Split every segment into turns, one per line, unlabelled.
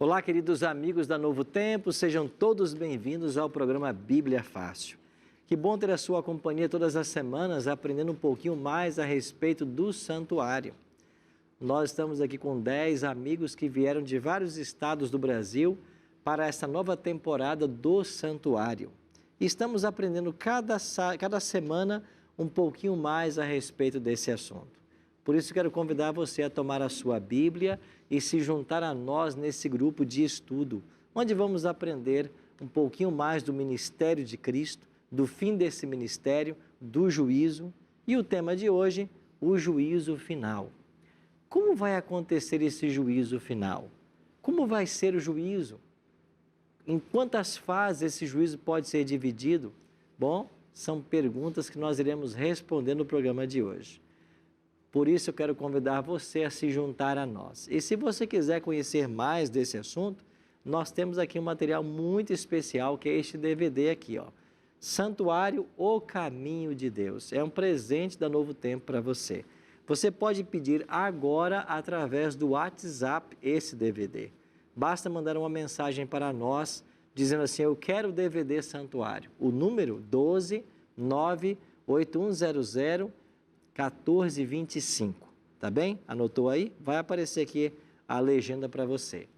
Olá, queridos amigos da Novo Tempo, sejam todos bem-vindos ao programa Bíblia Fácil. Que bom ter a sua companhia todas as semanas, aprendendo um pouquinho mais a respeito do santuário. Nós estamos aqui com 10 amigos que vieram de vários estados do Brasil para essa nova temporada do santuário. E estamos aprendendo cada semana um pouquinho mais a respeito desse assunto. Por isso, quero convidar você a tomar a sua Bíblia e se juntar a nós nesse grupo de estudo, onde vamos aprender um pouquinho mais do ministério de Cristo, do fim desse ministério, do juízo e o tema de hoje, o juízo final. Como vai acontecer esse juízo final? Como vai ser o juízo? Em quantas fases esse juízo pode ser dividido? Bom, são perguntas que nós iremos responder no programa de hoje. Por isso, eu quero convidar você a se juntar a nós. E se você quiser conhecer mais desse assunto, nós temos aqui um material muito especial, que é este DVD aqui, ó. Santuário, o Caminho de Deus. É um presente da Novo Tempo para você. Você pode pedir agora através do WhatsApp esse DVD. Basta mandar uma mensagem para nós, dizendo assim, eu quero o DVD Santuário. O número 12 98100 1425, tá bem? Anotou aí? Vai aparecer aqui a legenda para você.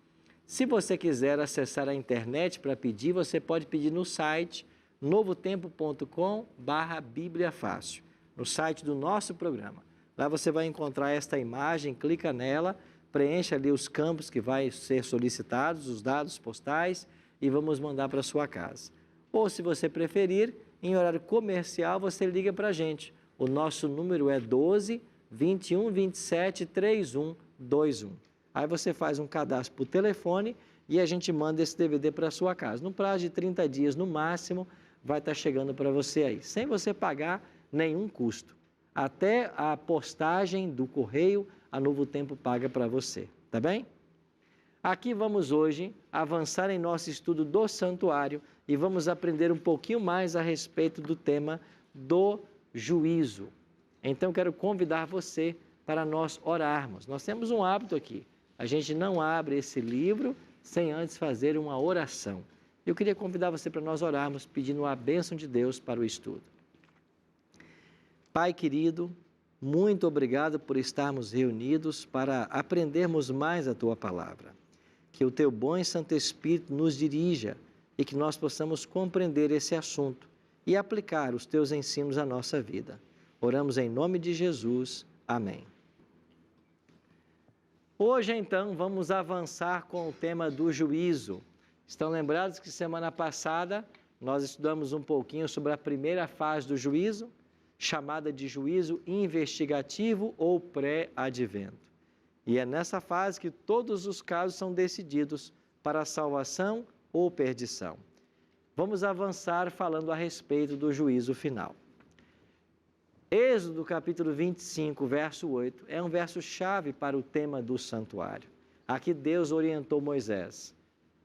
Se você quiser acessar a internet para pedir, você pode pedir no site novotempo.com/Bíblia Fácil, no site do nosso programa. Lá você vai encontrar esta imagem, clica nela, preencha ali os campos que vai ser solicitados, os dados postais e vamos mandar para sua casa. Ou se você preferir, em horário comercial, você liga para a gente. O nosso número é 12 21 27 3121. Aí você faz um cadastro por telefone e a gente manda esse DVD para a sua casa. No prazo de 30 dias, no máximo, vai estar chegando para você aí, sem você pagar nenhum custo. Até a postagem do correio, a Novo Tempo paga para você, tá bem? Aqui vamos hoje avançar em nosso estudo do santuário e vamos aprender um pouquinho mais a respeito do tema do juízo. Então, quero convidar você para nós orarmos. Nós temos um hábito aqui. A gente não abre esse livro sem antes fazer uma oração. Eu queria convidar você para nós orarmos, pedindo a bênção de Deus para o estudo. Pai querido, muito obrigado por estarmos reunidos para aprendermos mais a Tua palavra. Que o Teu bom e Santo Espírito nos dirija e que nós possamos compreender esse assunto e aplicar os Teus ensinos à nossa vida. Oramos em nome de Jesus. Amém. Hoje, então, vamos avançar com o tema do juízo. Estão lembrados que semana passada nós estudamos um pouquinho sobre a primeira fase do juízo, chamada de juízo investigativo ou pré-advento. E é nessa fase que todos os casos são decididos para salvação ou perdição. Vamos avançar falando a respeito do juízo final. Êxodo capítulo 25, verso 8, é um verso-chave para o tema do santuário. Aqui Deus orientou Moisés,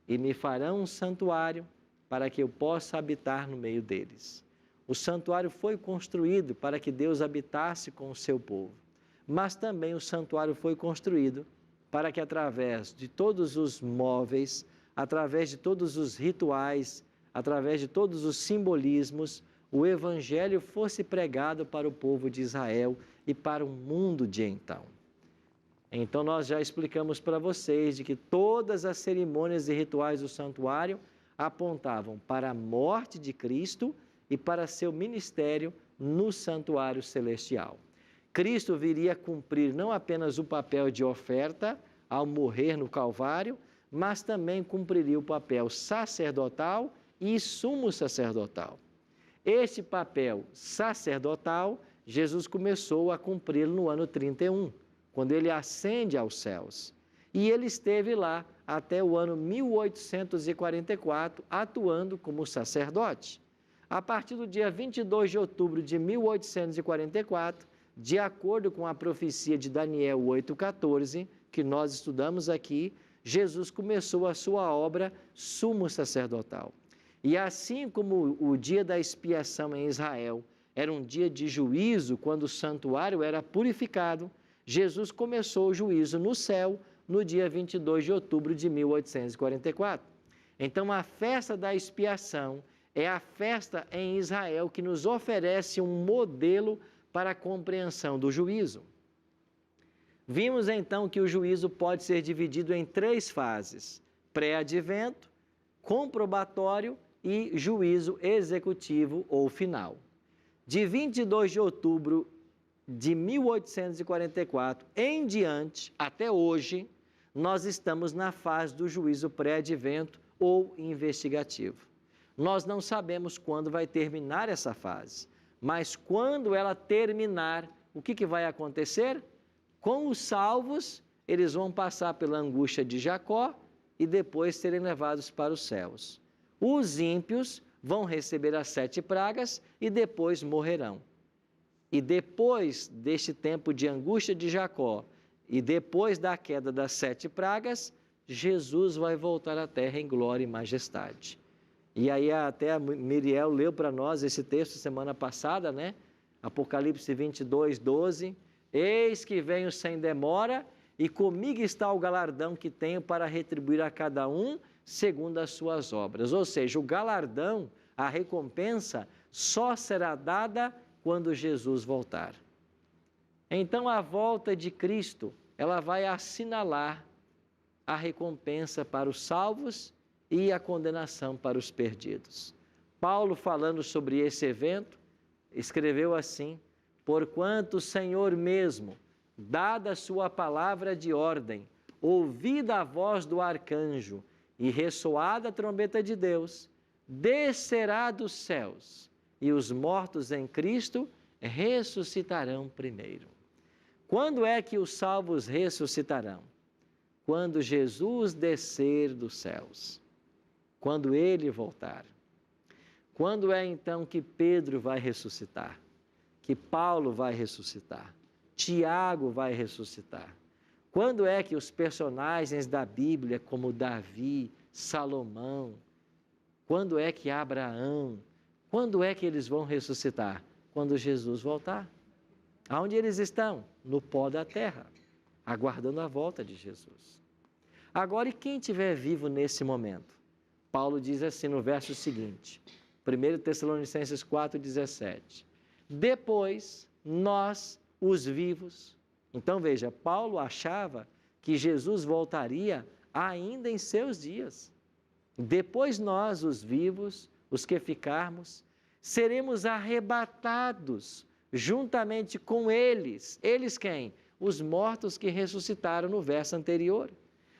e me farão um santuário para que eu possa habitar no meio deles. O santuário foi construído para que Deus habitasse com o seu povo, mas também o santuário foi construído para que através de todos os móveis, através de todos os rituais, através de todos os simbolismos, o Evangelho fosse pregado para o povo de Israel e para o mundo de então. Então nós já explicamos para vocês de que todas as cerimônias e rituais do santuário apontavam para a morte de Cristo e para seu ministério no santuário celestial. Cristo viria cumprir não apenas o papel de oferta ao morrer no Calvário, mas também cumpriria o papel sacerdotal e sumo sacerdotal. Este papel sacerdotal, Jesus começou a cumpri-lo no ano 31, quando ele ascende aos céus. E ele esteve lá até o ano 1844, atuando como sacerdote. A partir do dia 22 de outubro de 1844, de acordo com a profecia de Daniel 8,14, que nós estudamos aqui, Jesus começou a sua obra sumo sacerdotal. E assim como o dia da expiação em Israel era um dia de juízo, quando o santuário era purificado, Jesus começou o juízo no céu no dia 22 de outubro de 1844. Então, a festa da expiação é a festa em Israel que nos oferece um modelo para a compreensão do juízo. Vimos então que o juízo pode ser dividido em 3 fases: pré-advento, comprobatório e juízo executivo ou final. De 22 de outubro de 1844 em diante, até hoje, nós estamos na fase do juízo pré-advento ou investigativo. Nós não sabemos quando vai terminar essa fase, mas quando ela terminar, o que vai acontecer? Com os salvos, eles vão passar pela angústia de Jacó e depois serem levados para os céus. Os ímpios vão receber as 7 pragas e depois morrerão. E depois deste tempo de angústia de Jacó e depois da queda das 7 pragas, Jesus vai voltar à terra em glória e majestade. E aí até a Miriel leu para nós esse texto semana passada, né? Apocalipse 22, 12. Eis que venho sem demora e comigo está o galardão que tenho para retribuir a cada um segundo as suas obras. Ou seja, o galardão, a recompensa, só será dada quando Jesus voltar. Então a volta de Cristo, ela vai assinalar a recompensa para os salvos e a condenação para os perdidos. Paulo, falando sobre esse evento, escreveu assim: porquanto o Senhor mesmo, dada a sua palavra de ordem, ouvida a voz do arcanjo e ressoada a trombeta de Deus, descerá dos céus e os mortos em Cristo ressuscitarão primeiro. Quando é que os salvos ressuscitarão? Quando Jesus descer dos céus, quando ele voltar. Quando é então que Pedro vai ressuscitar? Que Paulo vai ressuscitar? Tiago vai ressuscitar? Quando é que os personagens da Bíblia, como Davi, Salomão, quando é que Abraão, quando é que eles vão ressuscitar? Quando Jesus voltar. Aonde eles estão? No pó da terra, aguardando a volta de Jesus. Agora, e quem estiver vivo nesse momento? Paulo diz assim no verso seguinte, 1 Tessalonicenses 4,17. Depois, nós, os vivos. Então, veja, Paulo achava que Jesus voltaria ainda em seus dias. Depois nós, os vivos, os que ficarmos, seremos arrebatados juntamente com eles. Eles quem? Os mortos que ressuscitaram no verso anterior.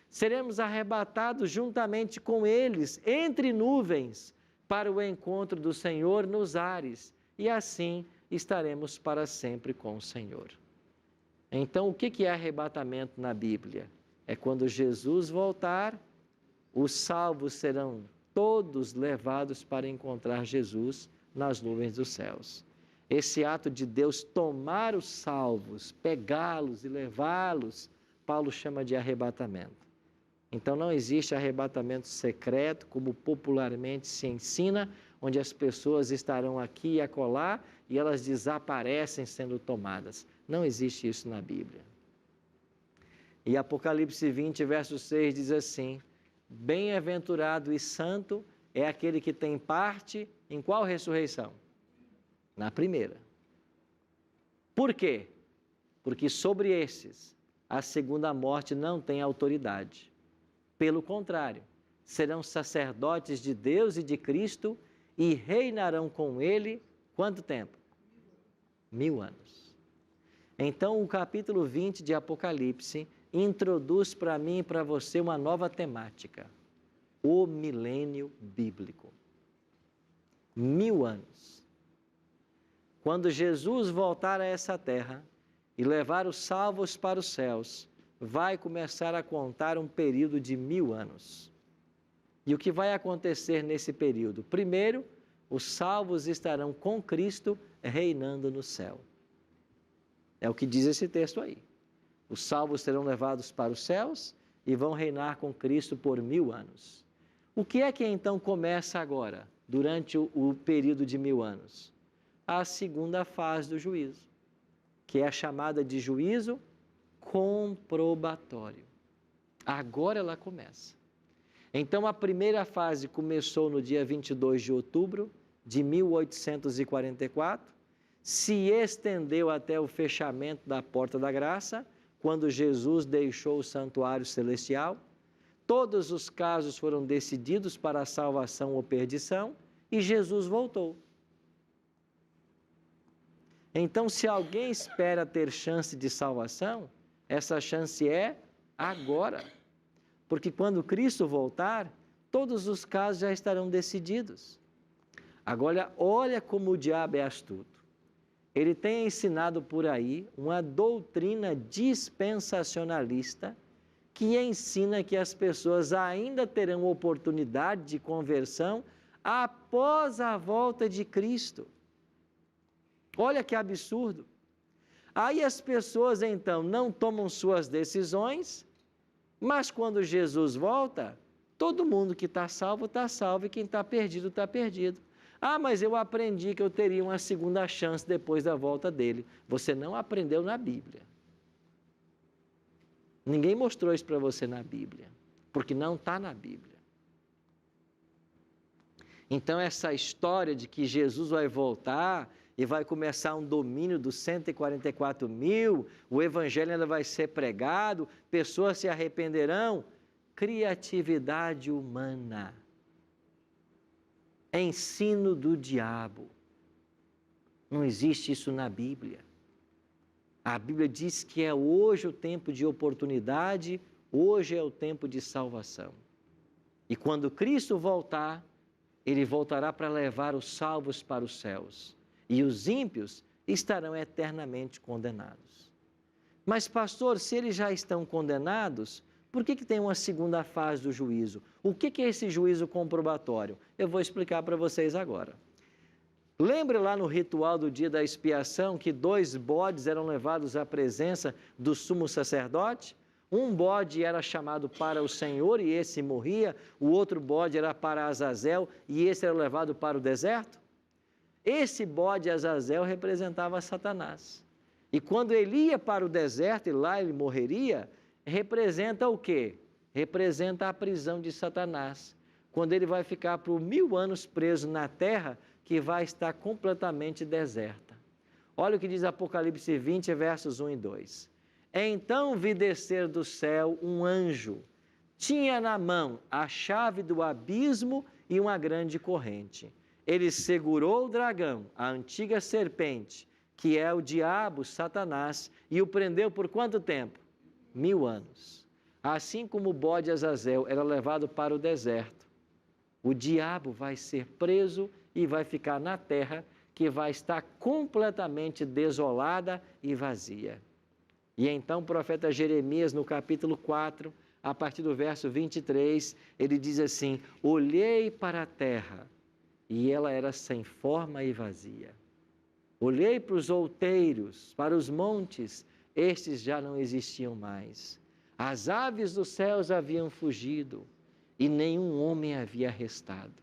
Seremos arrebatados juntamente com eles, entre nuvens, para o encontro do Senhor nos ares. E assim estaremos para sempre com o Senhor. Então, o que é arrebatamento na Bíblia? É quando Jesus voltar, os salvos serão todos levados para encontrar Jesus nas nuvens dos céus. Esse ato de Deus tomar os salvos, pegá-los e levá-los, Paulo chama de arrebatamento. Então não existe arrebatamento secreto, como popularmente se ensina, onde as pessoas estarão aqui e acolá e elas desaparecem sendo tomadas. Não existe isso na Bíblia. E Apocalipse 20, verso 6 diz assim: bem-aventurado e santo é aquele que tem parte em qual ressurreição? Na primeira. Por quê? Porque sobre esses a segunda morte não tem autoridade. Pelo contrário, serão sacerdotes de Deus e de Cristo e reinarão com ele quanto tempo? 1000 anos. Então, o capítulo 20 de Apocalipse introduz para mim e para você uma nova temática: o milênio bíblico. 1000 anos. Quando Jesus voltar a essa terra e levar os salvos para os céus, vai começar a contar um período de 1000 anos. E o que vai acontecer nesse período? Primeiro, os salvos estarão com Cristo reinando no céu. É o que diz esse texto aí. Os salvos serão levados para os céus e vão reinar com Cristo por 1000 anos. O que é que então começa agora, durante o período de 1000 anos? A segunda fase do juízo, que é a chamada de juízo comprobatório. Agora ela começa. Então, a primeira fase começou no dia 22 de outubro de 1844, se estendeu até o fechamento da Porta da Graça, quando Jesus deixou o santuário celestial. Todos os casos foram decididos para a salvação ou perdição e Jesus voltou. Então, se alguém espera ter chance de salvação, essa chance é agora. Porque quando Cristo voltar, todos os casos já estarão decididos. Agora, olha como o diabo é astuto. Ele tem ensinado por aí uma doutrina dispensacionalista que ensina que as pessoas ainda terão oportunidade de conversão após a volta de Cristo. Olha que absurdo. Aí as pessoas então não tomam suas decisões, mas quando Jesus volta, todo mundo que está salvo e quem está perdido está perdido. Ah, mas eu aprendi que eu teria uma segunda chance depois da volta dele. Você não aprendeu na Bíblia. Ninguém mostrou isso para você na Bíblia, porque não está na Bíblia. Então essa história de que Jesus vai voltar e vai começar um domínio dos 144 mil, o evangelho ainda vai ser pregado, pessoas se arrependerão. Criatividade humana. Ensino do diabo. Não existe isso na Bíblia. A Bíblia diz que é hoje o tempo de oportunidade, hoje é o tempo de salvação. E quando Cristo voltar, Ele voltará para levar os salvos para os céus. E os ímpios estarão eternamente condenados. Mas, pastor, se eles já estão condenados, por que tem uma segunda fase do juízo? O que é esse juízo comprobatório? Eu vou explicar para vocês agora. Lembra lá no ritual do dia da expiação que 2 bodes eram levados à presença do sumo sacerdote? Um bode era chamado para o Senhor e esse morria, o outro bode era para Azazel e esse era levado para o deserto? Esse bode Azazel representava Satanás. E quando ele ia para o deserto e lá ele morreria, representa o quê? Representa a prisão de Satanás. Quando ele vai ficar por 1000 anos preso na terra, que vai estar completamente deserta. Olha o que diz Apocalipse 20, versos 1 e 2. Então vi descer do céu um anjo. Tinha na mão a chave do abismo e uma grande corrente. Ele segurou o dragão, a antiga serpente, que é o diabo, Satanás, e o prendeu por quanto tempo? 1000 anos. Assim como o bode Azazel era levado para o deserto, o diabo vai ser preso e vai ficar na terra, que vai estar completamente desolada e vazia. E então o profeta Jeremias, no capítulo 4, a partir do verso 23, ele diz assim: olhei para a terra, e ela era sem forma e vazia. Olhei para os outeiros, para os montes, estes já não existiam mais. As aves dos céus haviam fugido, e nenhum homem havia restado.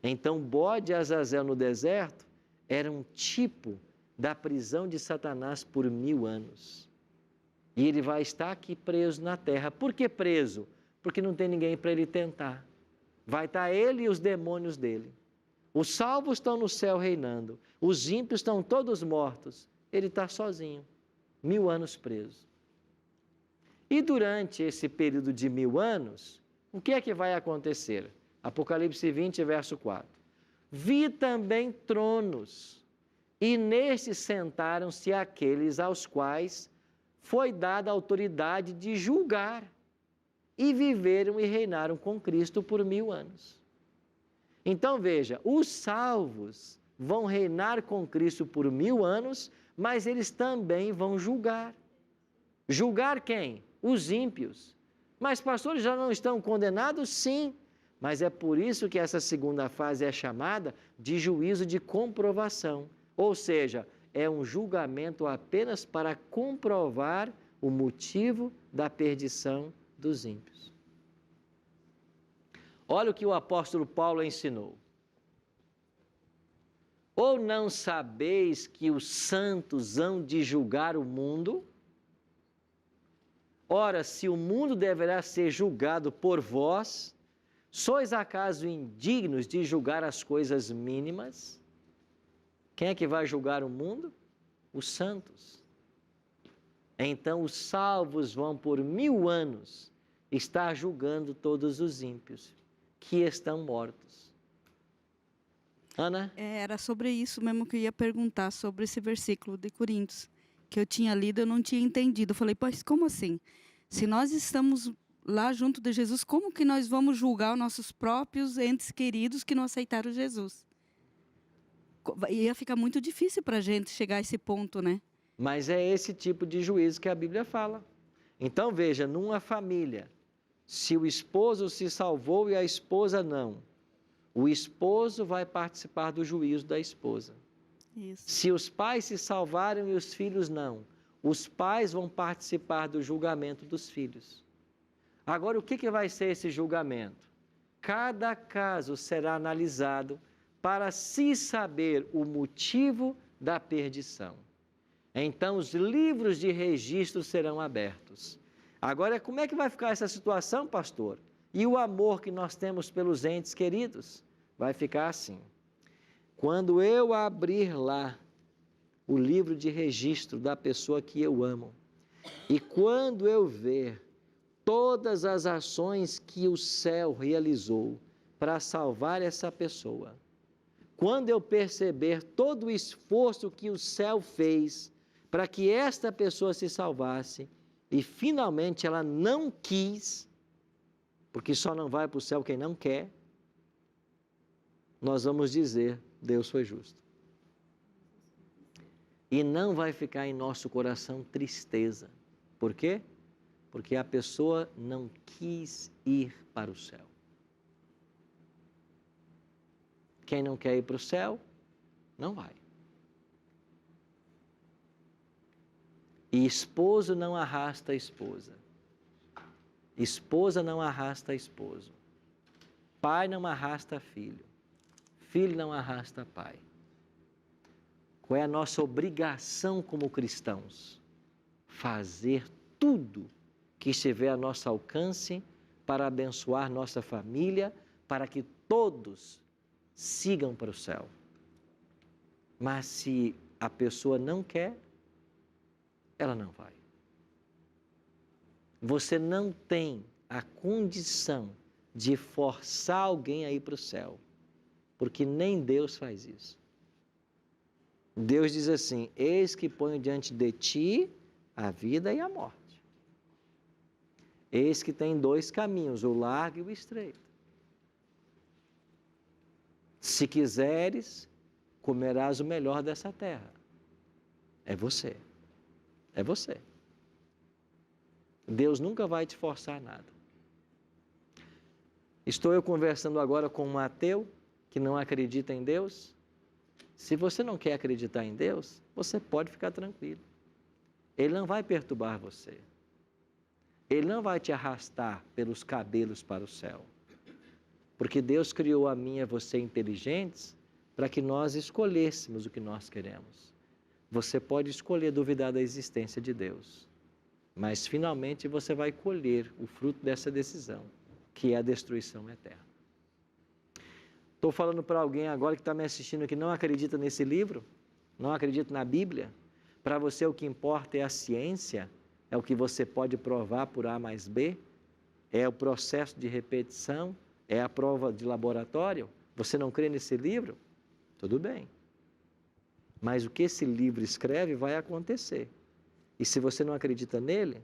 Então, bode Azazel no deserto era um tipo da prisão de Satanás por 1000 anos. E ele vai estar aqui preso na terra. Por que preso? Porque não tem ninguém para ele tentar. Vai estar ele e os demônios dele. Os salvos estão no céu reinando. Os ímpios estão todos mortos. Ele está sozinho. 1000 anos preso. E durante esse período de 1000 anos, o que é que vai acontecer? Apocalipse 20, verso 4. Vi também tronos, e nestes sentaram-se aqueles aos quais foi dada a autoridade de julgar, e viveram e reinaram com Cristo por 1000 anos. Então veja, os salvos vão reinar com Cristo por 1000 anos, mas eles também vão julgar. Julgar quem? Os ímpios. Mas, pastor, eles já não estão condenados? Sim. Mas é por isso que essa segunda fase é chamada de juízo de comprovação. Ou seja, é um julgamento apenas para comprovar o motivo da perdição dos ímpios. Olha o que o apóstolo Paulo ensinou. Ou não sabeis que os santos hão de julgar o mundo? Ora, se o mundo deverá ser julgado por vós, sois acaso indignos de julgar as coisas mínimas? Quem é que vai julgar o mundo? Os santos. Então os salvos vão por 1000 anos estar julgando todos os ímpios que estão mortos. Ana?
Era sobre isso mesmo que eu ia perguntar, sobre esse versículo de Coríntios, que eu tinha lido, eu não tinha entendido. Eu falei, pois como assim? Se nós estamos lá junto de Jesus, como que nós vamos julgar os nossos próprios entes queridos que não aceitaram Jesus? Ia ficar muito difícil para a gente chegar a esse ponto, né?
Mas é esse tipo de juízo que a Bíblia fala. Então veja, numa família, se o esposo se salvou e a esposa não, o esposo vai participar do juízo da esposa.
Isso.
Se os pais se salvaram e os filhos não, os pais vão participar do julgamento dos filhos. Agora, o que vai ser esse julgamento? Cada caso será analisado para se saber o motivo da perdição. Então, os livros de registro serão abertos. Agora, como é que vai ficar essa situação, pastor? E o amor que nós temos pelos entes queridos? Vai ficar assim. Quando eu abrir lá o livro de registro da pessoa que eu amo, e quando eu ver todas as ações que o céu realizou para salvar essa pessoa, quando eu perceber todo o esforço que o céu fez para que esta pessoa se salvasse, e finalmente ela não quis, porque só não vai para o céu quem não quer, nós vamos dizer, Deus foi justo. E não vai ficar em nosso coração tristeza. Por quê? Porque a pessoa não quis ir para o céu. Quem não quer ir para o céu, não vai. E esposo não arrasta a esposa. Esposa não arrasta esposo. Pai não arrasta filho. Filho não arrasta pai. Qual é a nossa obrigação como cristãos? Fazer tudo que estiver a nosso alcance para abençoar nossa família, para que todos sigam para o céu. Mas se a pessoa não quer, ela não vai. Você não tem a condição de forçar alguém a ir para o céu, porque nem Deus faz isso. Deus diz assim, eis que ponho diante de ti a vida e a morte. Eis que tem 2 caminhos, o largo e o estreito. Se quiseres, comerás o melhor dessa terra. É você. É você. Deus nunca vai te forçar nada. Estou eu conversando agora com um ateu que não acredita em Deus. Se você não quer acreditar em Deus, você pode ficar tranquilo. Ele não vai perturbar você. Ele não vai te arrastar pelos cabelos para o céu. Porque Deus criou a mim e a você inteligentes para que nós escolhêssemos o que nós queremos. Você pode escolher duvidar da existência de Deus, mas finalmente você vai colher o fruto dessa decisão, que é a destruição eterna. Estou falando para alguém agora que está me assistindo que não acredita nesse livro, não acredita na Bíblia. Para você o que importa é a ciência, é o que você pode provar por A mais B, é o processo de repetição, é a prova de laboratório. Você não crê nesse livro? Tudo bem. Mas o que esse livro escreve vai acontecer. E se você não acredita nele,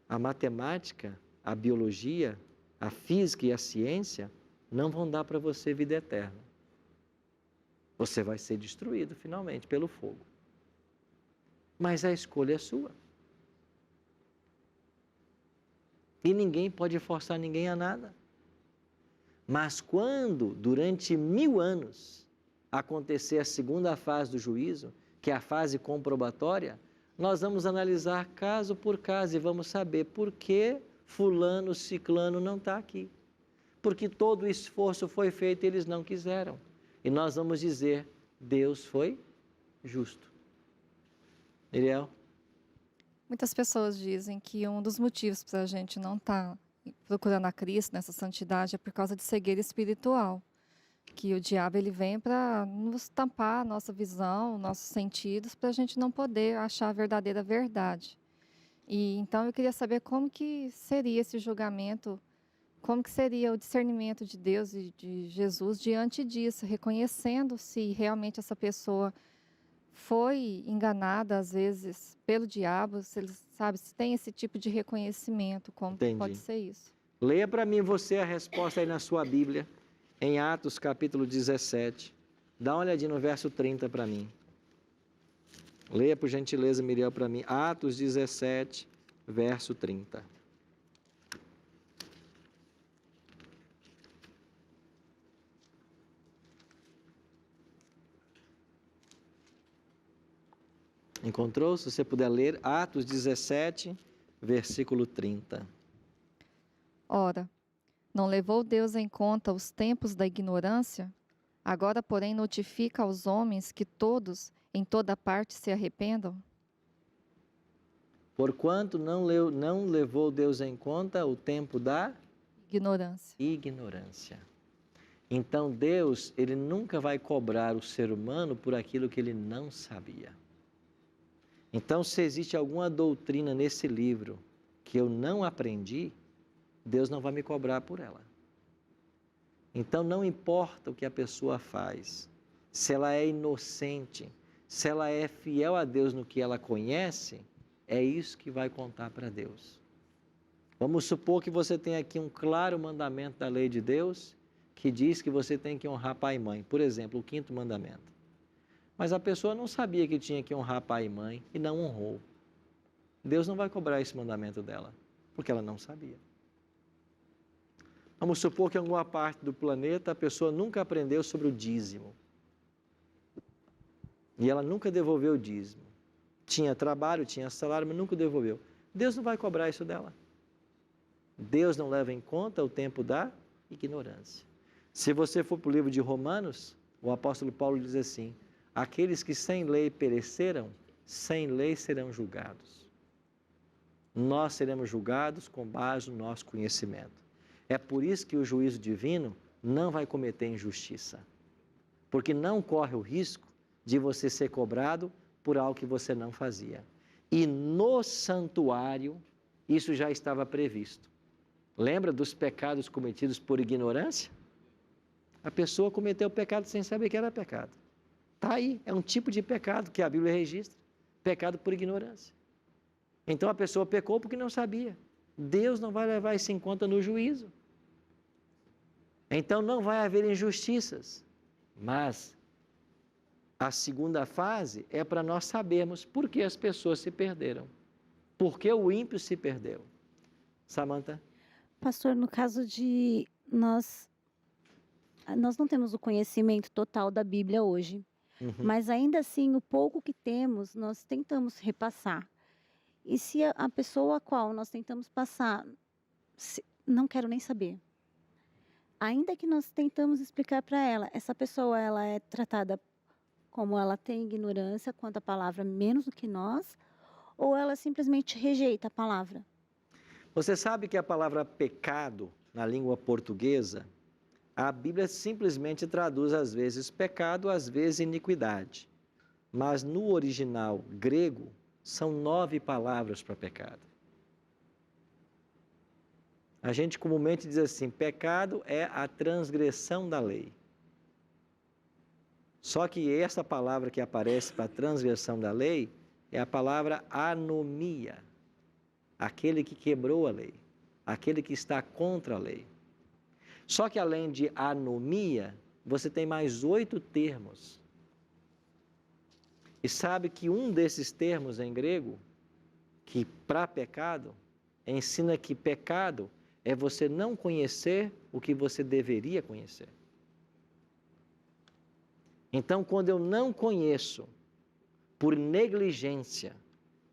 a matemática, a biologia, a física e a ciência não vão dar para você vida eterna. Você vai ser destruído finalmente pelo fogo. Mas a escolha é sua. E ninguém pode forçar ninguém a nada. Mas quando, durante 1000 anos, acontecer a segunda fase do juízo, que é a fase comprobatória, nós vamos analisar caso por caso e vamos saber por que fulano, ciclano não está aqui. Porque todo o esforço foi feito e eles não quiseram. E nós vamos dizer, Deus foi justo. Miriel?
Muitas pessoas dizem que um dos motivos para a gente não estar procurando a Cristo nessa santidade é por causa de cegueira espiritual. Que o diabo ele vem para nos tampar a nossa visão, nossos sentidos, para a gente não poder achar a verdadeira verdade. E então eu queria saber como que seria esse julgamento, como que seria o discernimento de Deus e de Jesus diante disso, reconhecendo se realmente essa pessoa foi enganada às vezes pelo diabo, se ele sabe, se tem esse tipo de reconhecimento, como que pode
Entendi.
ser isso?
Leia para mim você a resposta aí na sua Bíblia, em Atos capítulo 17. Dá uma olhadinha no verso 30 para mim. Leia por gentileza, Miriel, para mim. Atos 17, verso 30. Encontrou? Se você puder ler, Atos 17, versículo 30.
Ora, não levou Deus em conta os tempos da ignorância? Agora, porém, notifica aos homens que todos, em toda parte, se arrependam?
Porquanto não levou Deus em conta o tempo da
Ignorância.
ignorância. Então Deus, ele nunca vai cobrar o ser humano por aquilo que ele não sabia. Então, se existe alguma doutrina nesse livro que eu não aprendi, Deus não vai me cobrar por ela. Então, não importa o que a pessoa faz, se ela é inocente, se ela é fiel a Deus no que ela conhece, é isso que vai contar para Deus. Vamos supor que você tem aqui um claro mandamento da lei de Deus, que diz que você tem que honrar pai e mãe. Por exemplo, o 5º mandamento. Mas a pessoa não sabia que tinha que honrar pai e mãe e não honrou. Deus não vai cobrar esse mandamento dela, porque ela não sabia. Vamos supor que em alguma parte do planeta a pessoa nunca aprendeu sobre o dízimo. E ela nunca devolveu o dízimo. Tinha trabalho, tinha salário, mas nunca devolveu. Deus não vai cobrar isso dela. Deus não leva em conta o tempo da ignorância. Se você for para o livro de Romanos, o apóstolo Paulo diz assim: aqueles que sem lei pereceram, sem lei serão julgados. Nós seremos julgados com base no nosso conhecimento. É por isso que o juízo divino não vai cometer injustiça. Porque não corre o risco de você ser cobrado por algo que você não fazia. E no santuário, isso já estava previsto. Lembra dos pecados cometidos por ignorância? A pessoa cometeu o pecado sem saber que era pecado. Está aí, é um tipo de pecado que a Bíblia registra. Pecado por ignorância. Então a pessoa pecou porque não sabia. Deus não vai levar isso em conta no juízo. Então não vai haver injustiças. Mas a segunda fase é para nós sabermos por que as pessoas se perderam. Por que o ímpio se perdeu. Samantha?
Pastor, no caso de nós não temos o conhecimento total da Bíblia hoje, mas ainda assim, o pouco que temos, nós tentamos repassar. E se a pessoa a qual nós tentamos passar, não quero nem saber. Ainda que nós tentamos explicar para ela, essa pessoa ela é tratada como ela tem ignorância quanto à palavra menos do que nós, ou ela simplesmente rejeita a palavra?
Você sabe que a palavra pecado, na língua portuguesa, a Bíblia simplesmente traduz às vezes pecado, às vezes iniquidade. Mas no original grego, são 9 palavras para pecado. A gente comumente diz assim, pecado é a transgressão da lei. Só que essa palavra que aparece para transgressão da lei é a palavra anomia. Aquele que quebrou a lei, aquele que está contra a lei. Só que além de anomia, você tem mais 8 termos. E sabe que um desses termos em grego, que para pecado, ensina que pecado é você não conhecer o que você deveria conhecer. Então, quando eu não conheço, por negligência,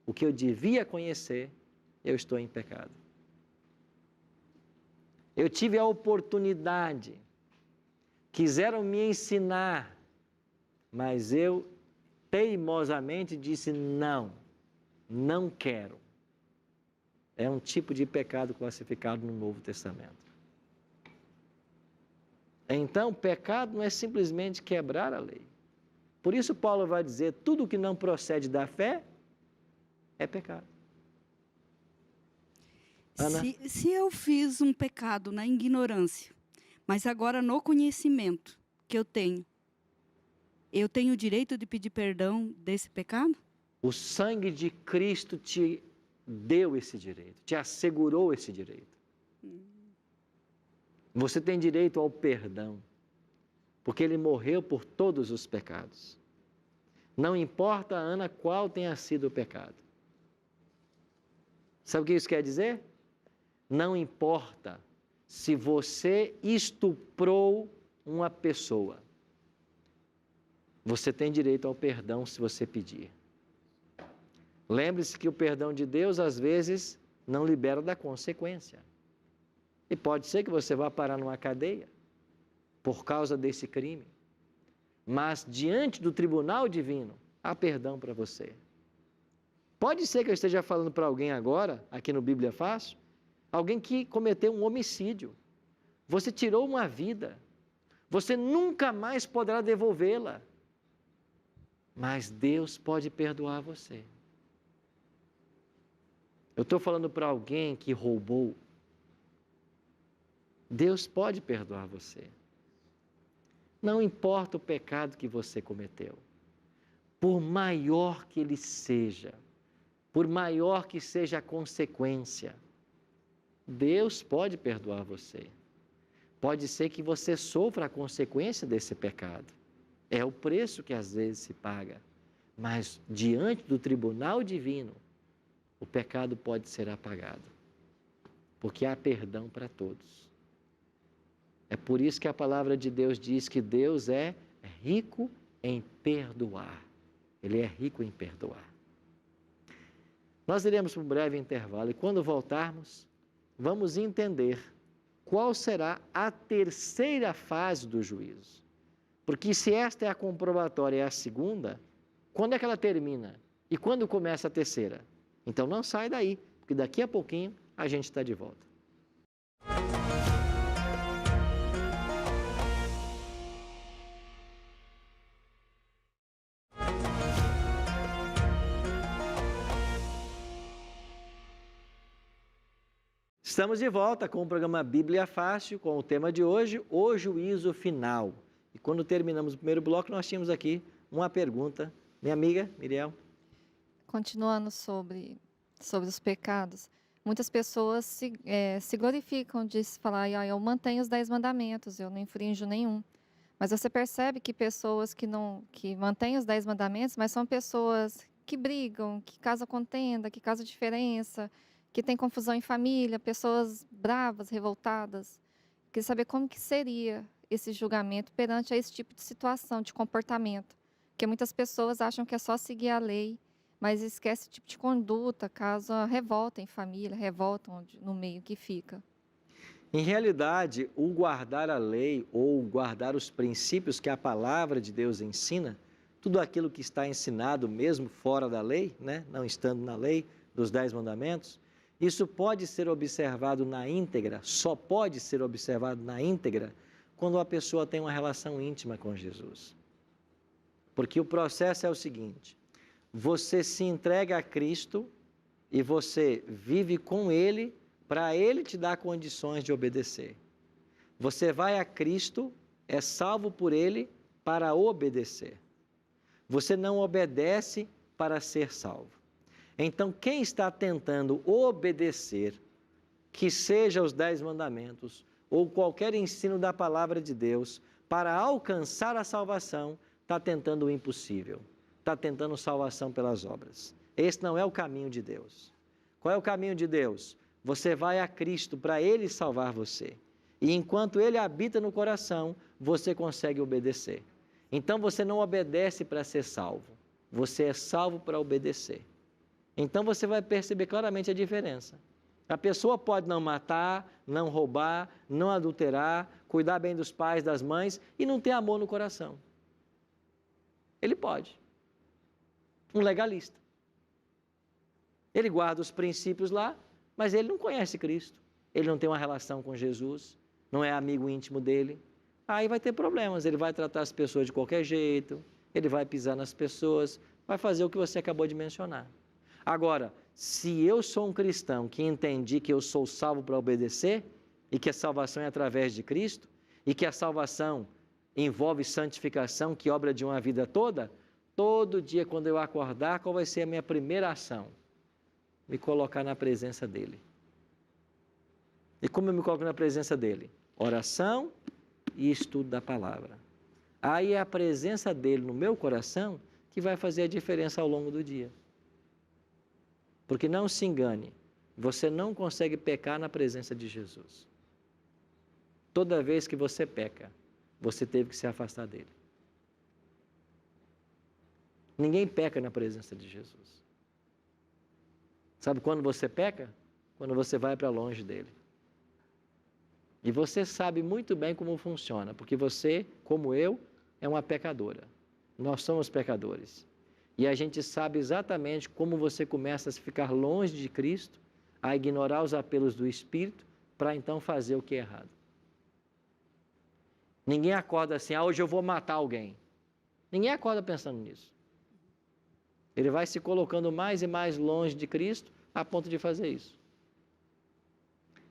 o que eu devia conhecer, eu estou em pecado. Eu tive a oportunidade, quiseram me ensinar, mas eu teimosamente disse não, não quero. É um tipo de pecado classificado no Novo Testamento. Então, pecado não é simplesmente quebrar a lei. Por isso Paulo vai dizer, tudo que não procede da fé é pecado. Ana?
Se eu fiz um pecado na ignorância, mas agora no conhecimento que eu tenho o direito de pedir perdão desse pecado?
O sangue de Cristo te deu esse direito, te assegurou esse direito. Você tem direito ao perdão, porque Ele morreu por todos os pecados. Não importa, Ana, qual tenha sido o pecado. Sabe o que isso quer dizer? Não importa se você estuprou uma pessoa. Você tem direito ao perdão se você pedir. Lembre-se que o perdão de Deus, às vezes, não libera da consequência. E pode ser que você vá parar numa cadeia por causa desse crime. Mas, diante do tribunal divino, há perdão para você. Pode ser que eu esteja falando para alguém agora, aqui no Bíblia Fácil, alguém que cometeu um homicídio. Você tirou uma vida. Você nunca mais poderá devolvê-la. Mas Deus pode perdoar você. Eu estou falando para alguém que roubou. Deus pode perdoar você. Não importa o pecado que você cometeu, por maior que ele seja, por maior que seja a consequência, Deus pode perdoar você. Pode ser que você sofra a consequência desse pecado. É o preço que às vezes se paga. Mas diante do tribunal divino, o pecado pode ser apagado. Porque há perdão para todos. É por isso que a palavra de Deus diz que Deus é rico em perdoar. Ele é rico em perdoar. Nós iremos para um breve intervalo e quando voltarmos, vamos entender qual será a terceira fase do juízo. Porque se esta é a comprobatória e a segunda, quando é que ela termina? E quando começa a terceira? Então não sai daí, porque daqui a pouquinho a gente está de volta. Estamos de volta com o programa Bíblia Fácil, com o tema de hoje, o juízo final. E quando terminamos o primeiro bloco, nós tínhamos aqui uma pergunta. Minha amiga, Miriel.
Continuando sobre os pecados, muitas pessoas se glorificam de falar, eu mantenho os 10 mandamentos, eu não infrinjo nenhum. Mas você percebe que pessoas que mantêm os 10 mandamentos, mas são pessoas que brigam, que causam contenda, que causam diferença, que tem confusão em família, pessoas bravas, revoltadas. Queria saber como que seria esse julgamento perante a esse tipo de situação, de comportamento. Porque muitas pessoas acham que é só seguir a lei, mas esquece esse tipo de conduta, causa revolta em família, revolta no meio que fica.
Em realidade, o guardar a lei ou guardar os princípios que a palavra de Deus ensina, tudo aquilo que está ensinado mesmo fora da lei, né? Não estando na lei dos 10 mandamentos, isso pode ser observado na íntegra, só pode ser observado na íntegra quando a pessoa tem uma relação íntima com Jesus. Porque o processo é o seguinte, você se entrega a Cristo e você vive com Ele para Ele te dar condições de obedecer. Você vai a Cristo, é salvo por Ele para obedecer. Você não obedece para ser salvo. Então, quem está tentando obedecer, que seja os 10 mandamentos ou qualquer ensino da palavra de Deus, para alcançar a salvação, está tentando o impossível, está tentando salvação pelas obras. Esse não é o caminho de Deus. Qual é o caminho de Deus? você vai a Cristo para Ele salvar você. E enquanto Ele habita no coração, você consegue obedecer. Então você não obedece para ser salvo, você é salvo para obedecer. Então você vai perceber claramente a diferença. A pessoa pode não matar, não roubar, não adulterar, cuidar bem dos pais, das mães e não ter amor no coração. Ele pode. Um legalista. Ele guarda os princípios lá, mas ele não conhece Cristo. Ele não tem uma relação com Jesus, não é amigo íntimo dele. Aí vai ter problemas, ele vai tratar as pessoas de qualquer jeito, ele vai pisar nas pessoas, vai fazer o que você acabou de mencionar. Agora, se eu sou um cristão que entendi que eu sou salvo para obedecer e que a salvação é através de Cristo e que a salvação envolve santificação, que obra de uma vida toda, todo dia quando eu acordar, qual vai ser a minha primeira ação? Me colocar na presença dEle. E como eu me coloco na presença dEle? Oração e estudo da palavra. Aí é a presença dEle no meu coração que vai fazer a diferença ao longo do dia. Porque não se engane, você não consegue pecar na presença de Jesus. Toda vez que você peca, você teve que se afastar dele. Ninguém peca na presença de Jesus. Sabe quando você peca? Quando você vai para longe dele. E você sabe muito bem como funciona, porque você, como eu, é uma pecadora. Nós somos pecadores. E a gente sabe exatamente como você começa a ficar longe de Cristo, a ignorar os apelos do Espírito, para então fazer o que é errado. Ninguém acorda assim, hoje eu vou matar alguém. Ninguém acorda pensando nisso. Ele vai se colocando mais e mais longe de Cristo, a ponto de fazer isso.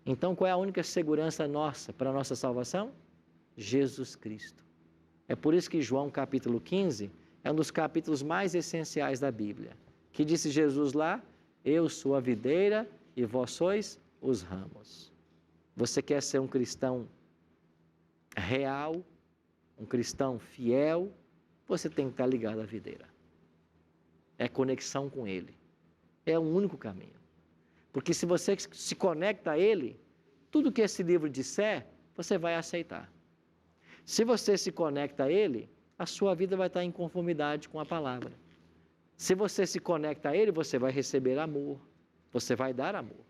Então, qual é a única segurança nossa para a nossa salvação? Jesus Cristo. É por isso que João capítulo 15 é um dos capítulos mais essenciais da Bíblia. Que disse Jesus lá, eu sou a videira e vós sois os ramos. Você quer ser um cristão real, um cristão fiel, você tem que estar ligado à videira. É conexão com Ele. É o único caminho. Porque se você se conecta a Ele, tudo que esse livro disser, você vai aceitar. Se você se conecta a Ele, a sua vida vai estar em conformidade com a palavra. Se você se conecta a Ele, você vai receber amor, você vai dar amor,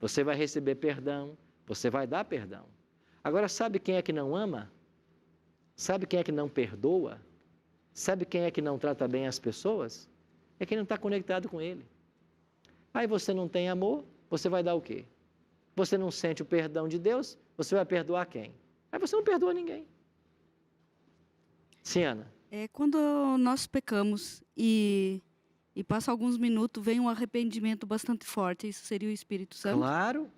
você vai receber perdão, você vai dar perdão. Agora, sabe quem é que não ama? Sabe quem é que não perdoa? Sabe quem é que não trata bem as pessoas? É quem não está conectado com Ele. Aí você não tem amor, você vai dar o quê? Você não sente o perdão de Deus, você vai perdoar quem? Aí você não perdoa ninguém. Sim, Ana.
Quando nós pecamos e passa alguns minutos, vem um arrependimento bastante forte. Isso seria o Espírito Santo?
Claro,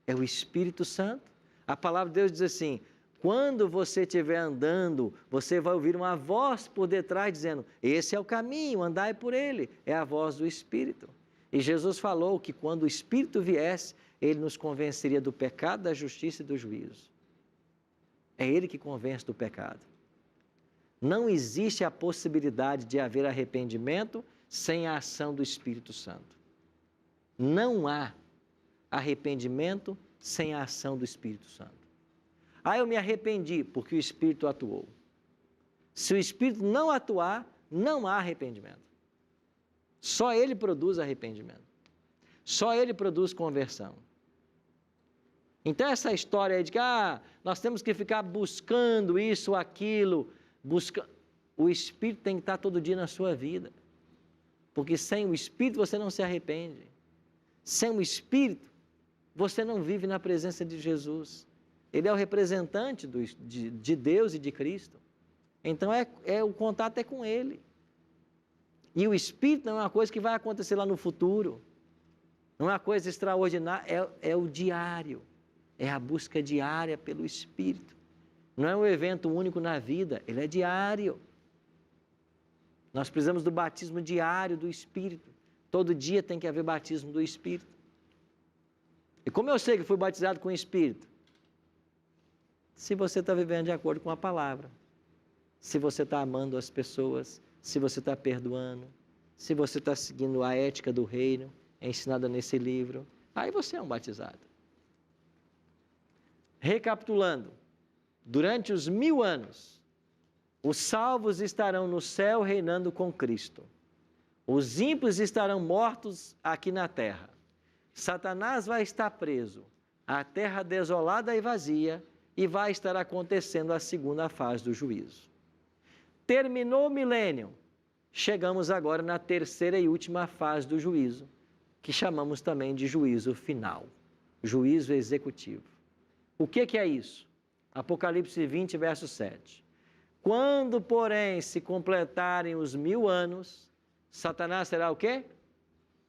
é o Espírito Santo. A palavra de Deus diz assim, quando você estiver andando, você vai ouvir uma voz por detrás dizendo, esse é o caminho, andai por ele. É a voz do Espírito. E Jesus falou que quando o Espírito viesse, ele nos convenceria do pecado, da justiça e do juízo. É ele que convence do pecado. Não existe a possibilidade de haver arrependimento sem a ação do Espírito Santo. Não há arrependimento sem a ação do Espírito Santo. Eu me arrependi porque o Espírito atuou. Se o Espírito não atuar, não há arrependimento. Só ele produz arrependimento. Só ele produz conversão. Então essa história aí de que nós temos que ficar buscando isso, aquilo, o Espírito tem que estar todo dia na sua vida. Porque sem o Espírito você não se arrepende. Sem o Espírito você não vive na presença de Jesus. Ele é o representante de Deus e de Cristo. Então o contato é com Ele. E o Espírito não é uma coisa que vai acontecer lá no futuro. Não é uma coisa extraordinária, é o diário. É a busca diária pelo Espírito. Não é um evento único na vida, ele é diário. Nós precisamos do batismo diário do Espírito. Todo dia tem que haver batismo do Espírito. E como eu sei que fui batizado com o Espírito? Se você está vivendo de acordo com a palavra. Se você está amando as pessoas, se você está perdoando, se você está seguindo a ética do reino, ensinada nesse livro, aí você é um batizado. Recapitulando, durante os 1000 anos, os salvos estarão no céu reinando com Cristo. Os ímpios estarão mortos aqui na terra. Satanás vai estar preso, a terra desolada e vazia, e vai estar acontecendo a segunda fase do juízo. Terminou o milênio, chegamos agora na terceira e última fase do juízo, que chamamos também de juízo final, juízo executivo. O que é isso? Apocalipse 20, verso 7. Quando, porém, se completarem os 1000 anos, Satanás será o quê?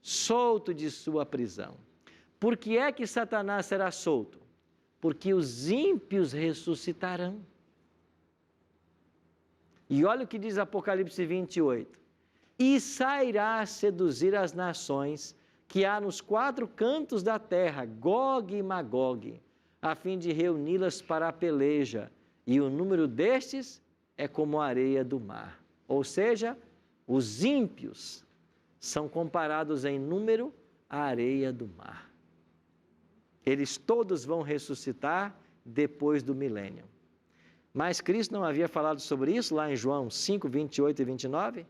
Solto de sua prisão. Por que é que Satanás será solto? Porque os ímpios ressuscitarão. E olha o que diz Apocalipse 28. E sairá a seduzir as nações que há nos 4 cantos da terra, Gog e Magog, a fim de reuni-las para a peleja. E o número destes é como a areia do mar. Ou seja, os ímpios são comparados em número à areia do mar. Eles todos vão ressuscitar depois do milênio. Mas Cristo não havia falado sobre isso lá em João 5, 28 e 29?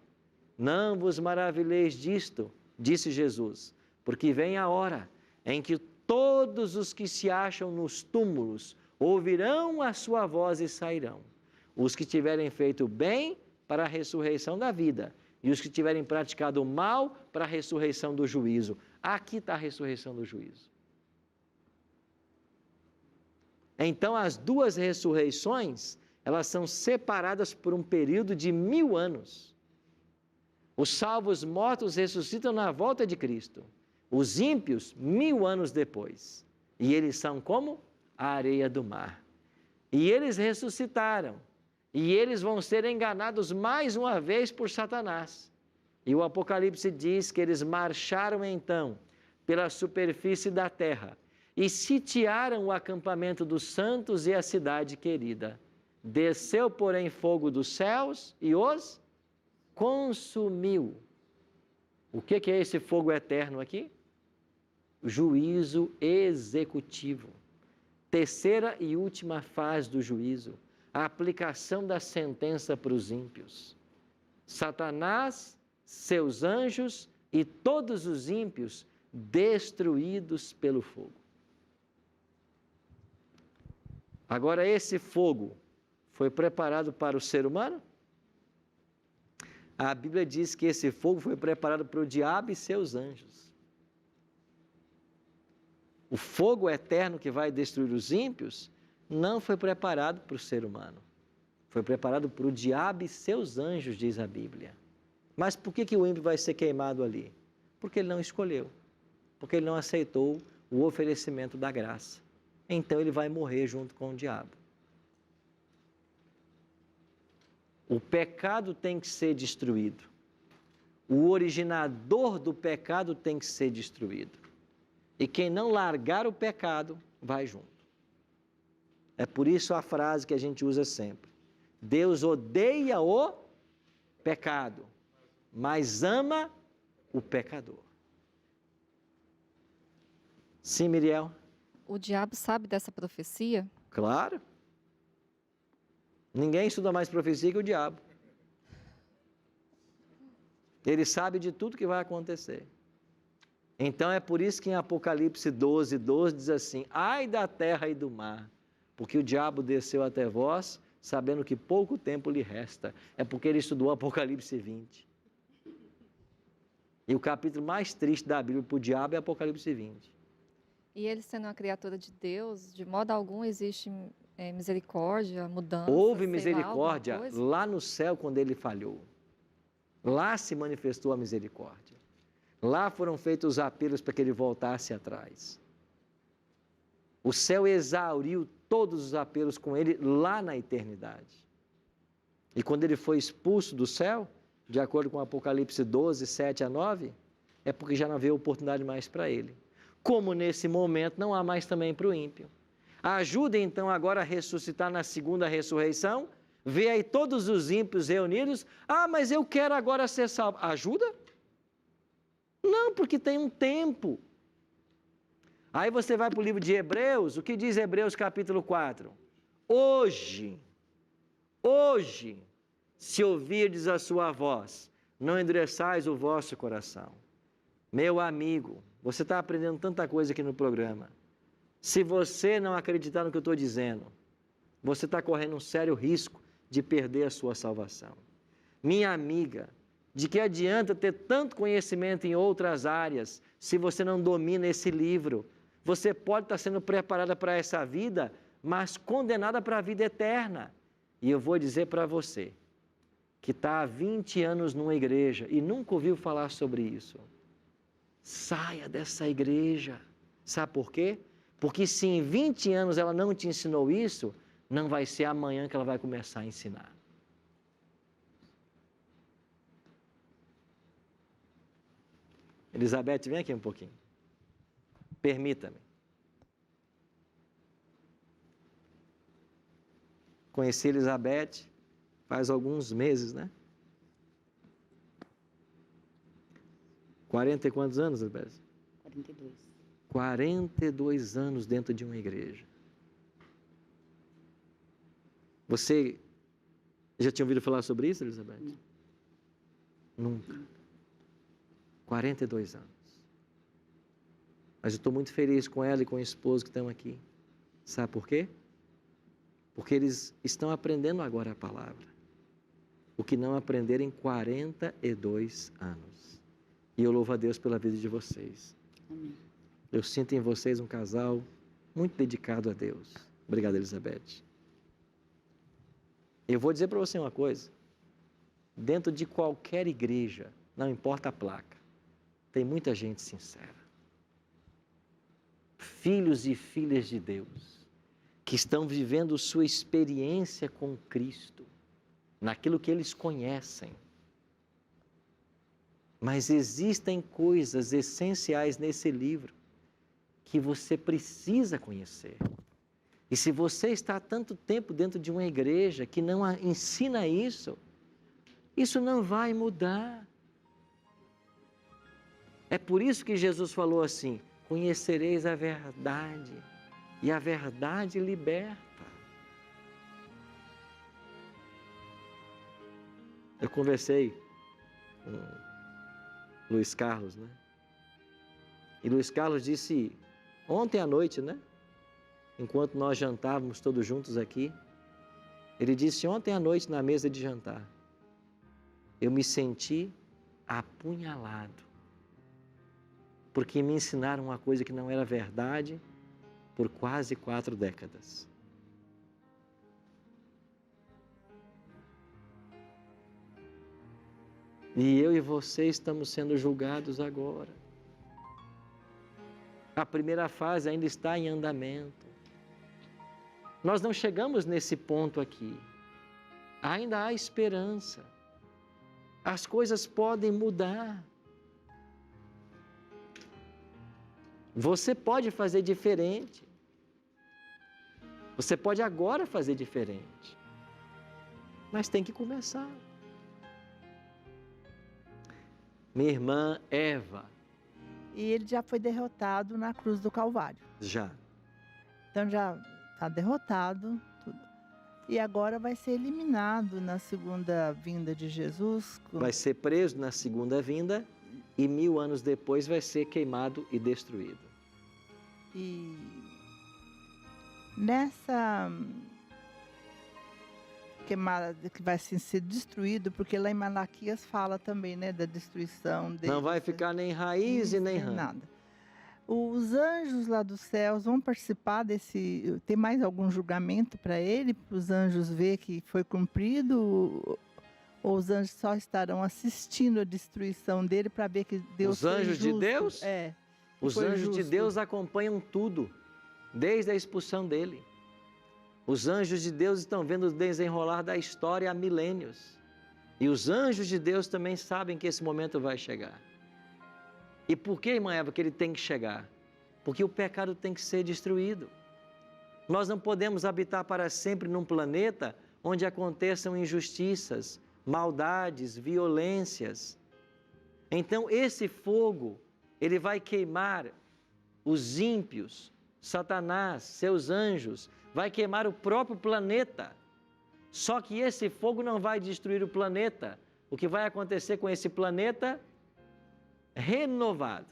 Não vos maravilheis disto, disse Jesus, porque vem a hora em que todos os que se acham nos túmulos ouvirão a sua voz e sairão. Os que tiverem feito bem para a ressurreição da vida e os que tiverem praticado o mal para a ressurreição do juízo. Aqui está a ressurreição do juízo. Então, as duas ressurreições, elas são separadas por um período de 1000 anos. Os salvos mortos ressuscitam na volta de Cristo. Os ímpios, 1000 anos depois. E eles são como a areia do mar. E eles ressuscitaram. E eles vão ser enganados mais uma vez por Satanás. E o Apocalipse diz que eles marcharam então pela superfície da terra e sitiaram o acampamento dos santos e a cidade querida. Desceu, porém, fogo dos céus e os consumiu. O que é esse fogo eterno aqui? Juízo executivo. Terceira e última fase do juízo. A aplicação da sentença para os ímpios. Satanás, seus anjos e todos os ímpios destruídos pelo fogo. Agora, esse fogo foi preparado para o ser humano? A Bíblia diz que esse fogo foi preparado para o diabo e seus anjos. O fogo eterno que vai destruir os ímpios não foi preparado para o ser humano. Foi preparado para o diabo e seus anjos, diz a Bíblia. Mas por que o ímpio vai ser queimado ali? Porque ele não escolheu. Porque ele não aceitou o oferecimento da graça. Então ele vai morrer junto com o diabo. O pecado tem que ser destruído. O originador do pecado tem que ser destruído. E quem não largar o pecado, vai junto. É por isso a frase que a gente usa sempre. Deus odeia o pecado, mas ama o pecador. Sim, Miriel?
O diabo sabe dessa profecia?
Claro. Ninguém estuda mais profecia que o diabo. Ele sabe de tudo que vai acontecer. Então é por isso que em Apocalipse 12, 12 diz assim: ai da terra e do mar, porque o diabo desceu até vós, sabendo que pouco tempo lhe resta. É porque ele estudou Apocalipse 20. E o capítulo mais triste da Bíblia para o diabo é Apocalipse 20.
E ele sendo uma criatura de Deus, de modo algum existe misericórdia, mudança?
Houve misericórdia lá no céu quando ele falhou. Lá se manifestou a misericórdia. Lá foram feitos os apelos para que ele voltasse atrás. O céu exauriu todos os apelos com ele lá na eternidade. E quando ele foi expulso do céu, de acordo com Apocalipse 12, 7 a 9, é porque já não havia oportunidade mais para ele. Como nesse momento não há mais também para o ímpio. Ajuda então agora a ressuscitar na segunda ressurreição. Vê aí todos os ímpios reunidos. Ah, mas eu quero agora ser salvo. Ajuda? Não, porque tem um tempo. Aí você vai para o livro de Hebreus, o que diz Hebreus capítulo 4? Hoje, se ouvirdes a sua voz, não endureçais o vosso coração. Meu amigo, você está aprendendo tanta coisa aqui no programa. Se você não acreditar no que eu estou dizendo, você está correndo um sério risco de perder a sua salvação. Minha amiga, de que adianta ter tanto conhecimento em outras áreas se você não domina esse livro? Você pode estar sendo preparada para essa vida, mas condenada para a vida eterna. E eu vou dizer para você, que está há 20 anos numa igreja e nunca ouviu falar sobre isso, saia dessa igreja. Sabe por quê? Porque se em 20 anos ela não te ensinou isso, não vai ser amanhã que ela vai começar a ensinar. Elizabeth, vem aqui um pouquinho. Permita-me. Conheci Elizabeth faz alguns meses, né? 40 e quantos anos, Elizabeth?
42.
42 anos dentro de uma igreja. Você já tinha ouvido falar sobre isso, Elizabeth?
Não.
Nunca. 42 anos. Mas eu estou muito feliz com ela e com o esposo que estão aqui. Sabe por quê? Porque eles estão aprendendo agora a palavra. O que não aprenderam em 42 anos. E eu louvo a Deus pela vida de vocês.
Amém.
Eu sinto em vocês um casal muito dedicado a Deus. Obrigado, Elizabeth. Eu vou dizer para você uma coisa. Dentro de qualquer igreja, não importa a placa, tem muita gente sincera. Filhos e filhas de Deus, que estão vivendo sua experiência com Cristo, naquilo que eles conhecem. Mas existem coisas essenciais nesse livro que você precisa conhecer. E se você está há tanto tempo dentro de uma igreja que não ensina isso, isso não vai mudar. É por isso que Jesus falou assim: conhecereis a verdade, e a verdade liberta. Eu conversei com Luiz Carlos, né? E Luiz Carlos disse ontem à noite, né? Enquanto nós jantávamos todos juntos aqui, ele disse ontem à noite na mesa de jantar, eu me senti apunhalado, porque me ensinaram uma coisa que não era verdade por quase 4 décadas. E eu e você estamos sendo julgados agora. A primeira fase ainda está em andamento. Nós não chegamos nesse ponto aqui. Ainda há esperança. As coisas podem mudar. Você pode fazer diferente. Você pode agora fazer diferente. Mas tem que começar. Minha irmã Eva.
E ele já foi derrotado na cruz do Calvário.
Já.
Então já está derrotado, tudo. E agora vai ser eliminado na segunda vinda de Jesus.
Vai ser preso na segunda vinda e 1000 anos depois vai ser queimado e destruído.
E nessa queimada que vai ser destruído, porque lá em Malaquias fala também, né, da destruição dele.
Não vai ficar nem raiz e nem ramo.
Nada. Os anjos lá dos céus vão participar desse... Tem mais algum julgamento para ele? Para os anjos ver que foi cumprido? Ou os anjos só estarão assistindo a destruição dele para ver que Deus foi
justo? Os anjos de Deus?
É.
Os anjos de Deus acompanham tudo, desde a expulsão dele. Os anjos de Deus estão vendo o desenrolar da história há milênios. E os anjos de Deus também sabem que esse momento vai chegar. E por que, irmã Eva, que ele tem que chegar? Porque o pecado tem que ser destruído. Nós não podemos habitar para sempre num planeta onde aconteçam injustiças, maldades, violências. Então esse fogo, ele vai queimar os ímpios, Satanás, seus anjos, vai queimar o próprio planeta. Só que esse fogo não vai destruir o planeta. O que vai acontecer com esse planeta? Renovado.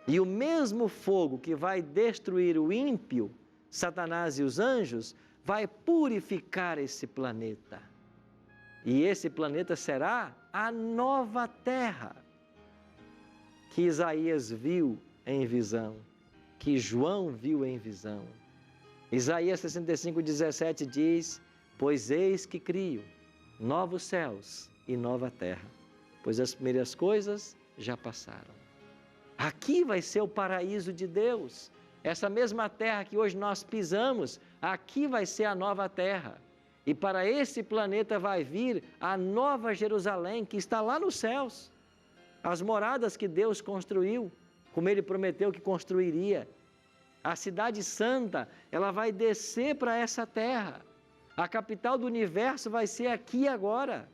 E o mesmo fogo que vai destruir o ímpio, Satanás e os anjos, vai purificar esse planeta. E esse planeta será a nova terra que Isaías viu em visão, que João viu em visão. Isaías 65:17 diz: pois eis que crio novos céus e nova terra, pois as primeiras coisas já passaram. Aqui vai ser o paraíso de Deus. Essa mesma terra que hoje nós pisamos, aqui vai ser a nova terra. E para esse planeta vai vir a nova Jerusalém, que está lá nos céus. As moradas que Deus construiu, como Ele prometeu que construiria. A cidade santa, ela vai descer para essa terra. A capital do universo vai ser aqui agora.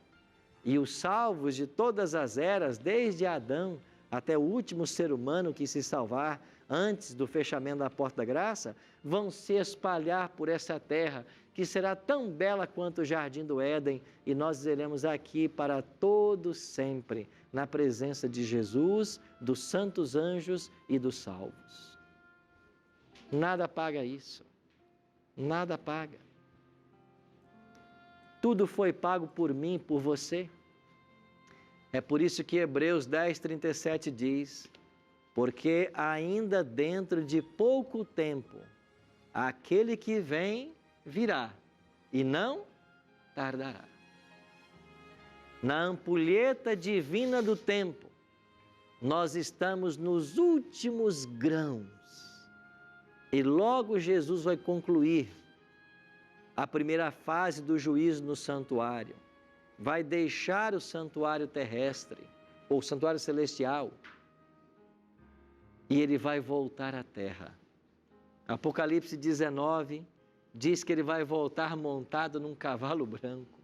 E os salvos de todas as eras, desde Adão até o último ser humano que se salvar antes do fechamento da porta da graça, vão se espalhar por essa terra, que será tão bela quanto o jardim do Éden, e nós iremos aqui para todo sempre, na presença de Jesus, dos santos anjos e dos salvos. Nada paga isso. Nada paga. Tudo foi pago por mim e por você. É por isso que Hebreus 10:37 diz: porque ainda dentro de pouco tempo, aquele que vem virá e não tardará. Na ampulheta divina do tempo, nós estamos nos últimos grãos e logo Jesus vai concluir a primeira fase do juízo no santuário. Vai deixar o santuário terrestre, ou santuário celestial, e ele vai voltar à terra. Apocalipse 19 diz que ele vai voltar montado num cavalo branco.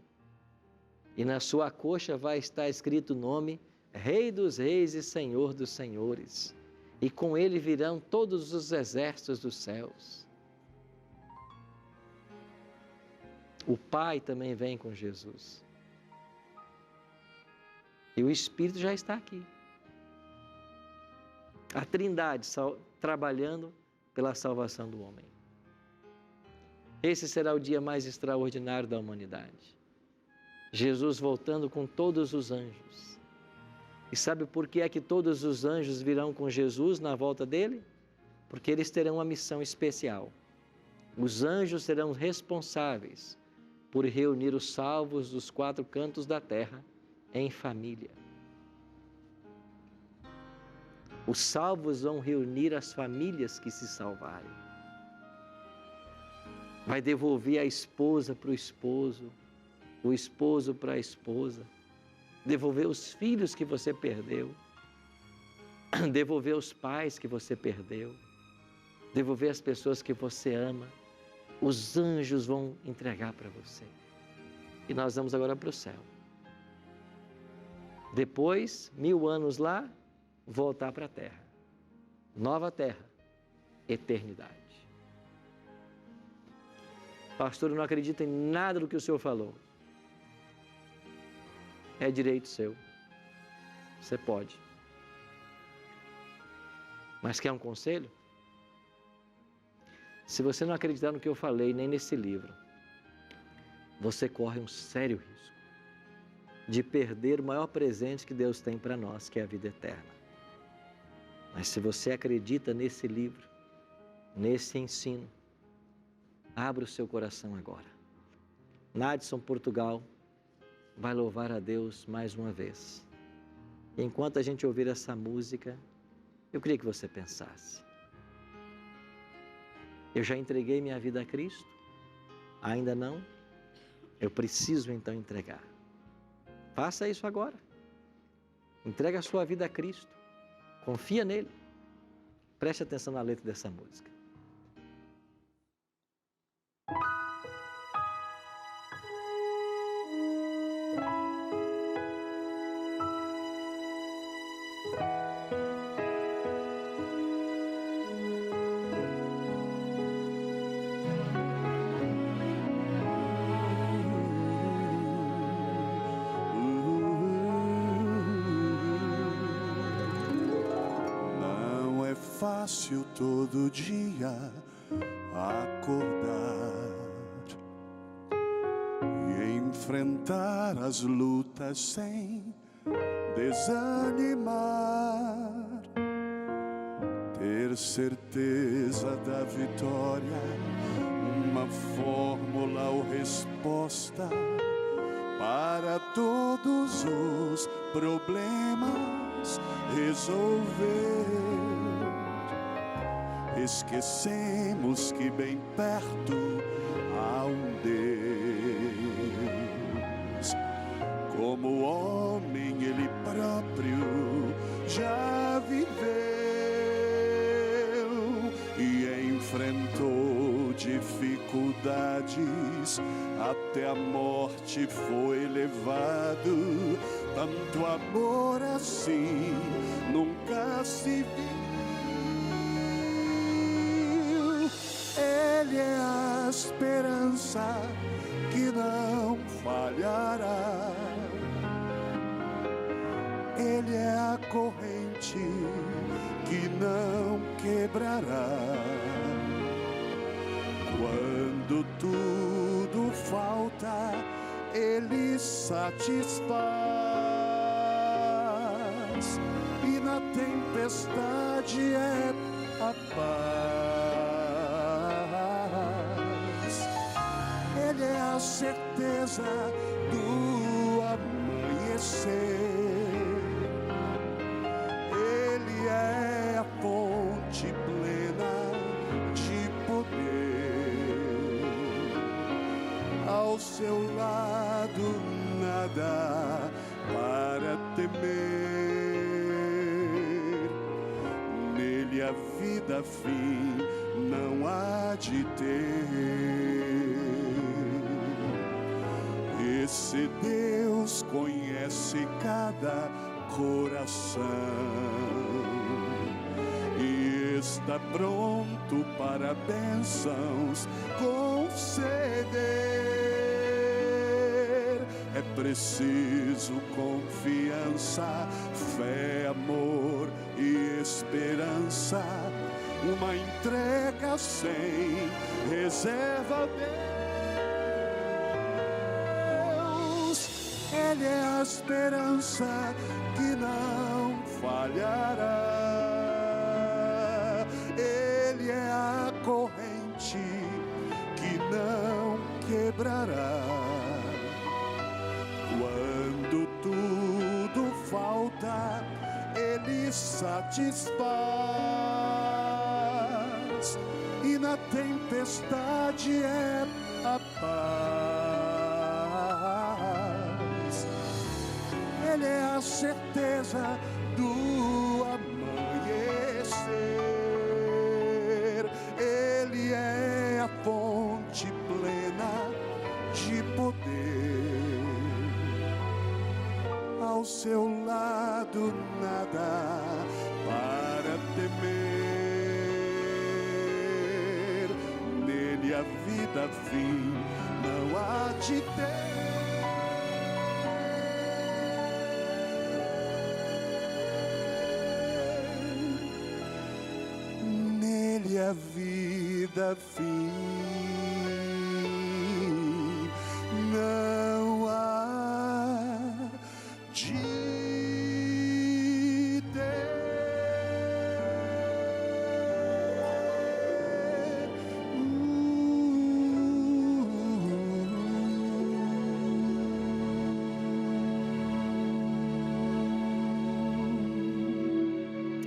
E na sua coxa vai estar escrito o nome Rei dos Reis e Senhor dos Senhores. E com ele virão todos os exércitos dos céus. O Pai também vem com Jesus. E o Espírito já está aqui. A Trindade trabalhando pela salvação do homem. Esse será o dia mais extraordinário da humanidade. Jesus voltando com todos os anjos. E sabe por que é que todos os anjos virão com Jesus na volta dele? Porque eles terão uma missão especial. Os anjos serão responsáveis por reunir os salvos dos 4 cantos da terra em família. Os salvos vão reunir as famílias que se salvarem. Vai devolver a esposa para o esposo para a esposa, devolver os filhos que você perdeu, devolver os pais que você perdeu, devolver as pessoas que você ama. Os anjos vão entregar para você. E nós vamos agora para o céu. Depois, 1000 anos lá, voltar para a terra. Nova terra, eternidade. Pastor, eu não acredito em nada do que o senhor falou. É direito seu. Você pode. Mas quer um conselho? Se você não acreditar no que eu falei, nem nesse livro, você corre um sério risco de perder o maior presente que Deus tem para nós, que é a vida eterna. Mas se você acredita nesse livro, nesse ensino, abra o seu coração agora. Nadson, Portugal, vai louvar a Deus mais uma vez. E enquanto a gente ouvir essa música, eu queria que você pensasse. Eu já entreguei minha vida a Cristo? Ainda não? Eu preciso então entregar. Faça isso agora. Entregue a sua vida a Cristo. Confia nele. Preste atenção na letra dessa música.
fácil todo dia acordar e enfrentar as lutas sem desanimar, ter certeza da vitória, uma fórmula ou resposta para todos os problemas resolver. Esquecemos que bem perto há um Deus. Como homem ele próprio já viveu e enfrentou dificuldades, até a morte foi levado. Tanto amor assim nunca se viu. Ele é a esperança que não falhará. Ele é a corrente que não quebrará. Quando tudo falta, Ele satisfaz, e na tempestade é a paz. Ele é a certeza do amanhecer. Ele é a fonte plena de poder. Ao seu lado nada para temer. Nele a vida fim não há de ter. Esse Deus conhece cada coração e está pronto para bênçãos conceder. É preciso confiança, fé, amor e esperança, uma entrega sem reserva a Deus. Ele é a esperança que não falhará. Ele é a corrente que não quebrará. Quando tudo falta, Ele satisfaz, e na tempestade é a paz. Ele é a certeza do amanhecer. Ele é a fonte plena de poder. Ao seu lado nada para temer. Nele a vida fim não há de ter. Nele a vida fim não há de ter.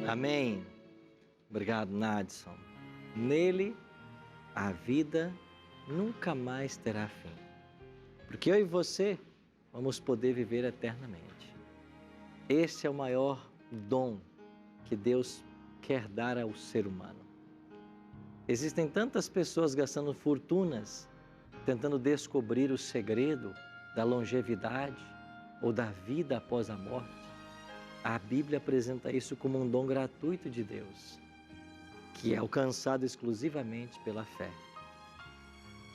Amém. Obrigado, Nadson. Nele, a vida nunca mais terá fim. Porque eu e você vamos poder viver eternamente. Esse é o maior dom que Deus quer dar ao ser humano. Existem tantas pessoas gastando fortunas, tentando descobrir o segredo da longevidade ou da vida após a morte. A Bíblia apresenta isso como um dom gratuito de Deus, que é alcançado exclusivamente pela fé.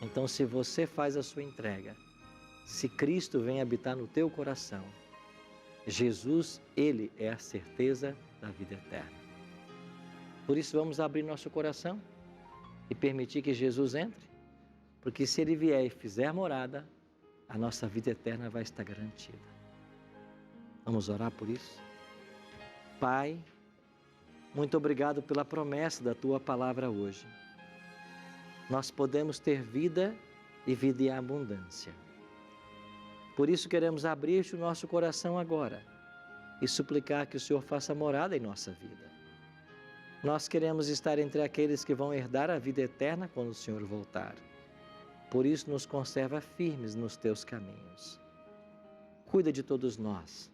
Então, se você faz a sua entrega, se Cristo vem habitar no teu coração, Jesus, Ele é a certeza da vida eterna. Por isso, vamos abrir nosso coração e permitir que Jesus entre, porque se Ele vier e fizer morada, a nossa vida eterna vai estar garantida. Vamos orar por isso? Pai, muito obrigado pela promessa da Tua palavra hoje. Nós podemos ter vida e vida em abundância. Por isso queremos abrir o nosso coração agora e suplicar que o Senhor faça morada em nossa vida. Nós queremos estar entre aqueles que vão herdar a vida eterna quando o Senhor voltar. Por isso nos conserva firmes nos Teus caminhos. Cuida de todos nós.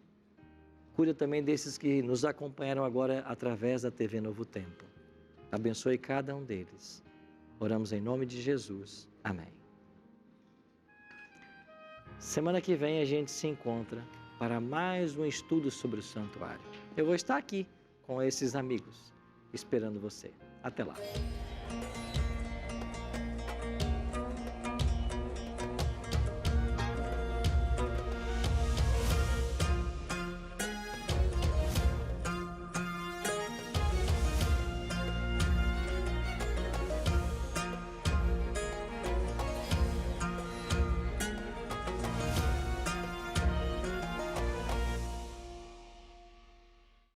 Cuida também desses que nos acompanharam agora através da TV Novo Tempo. Abençoe cada um deles. Oramos em nome de Jesus. Amém. Semana que vem a gente se encontra para mais um estudo sobre o santuário. Eu vou estar aqui com esses amigos, esperando você. Até lá.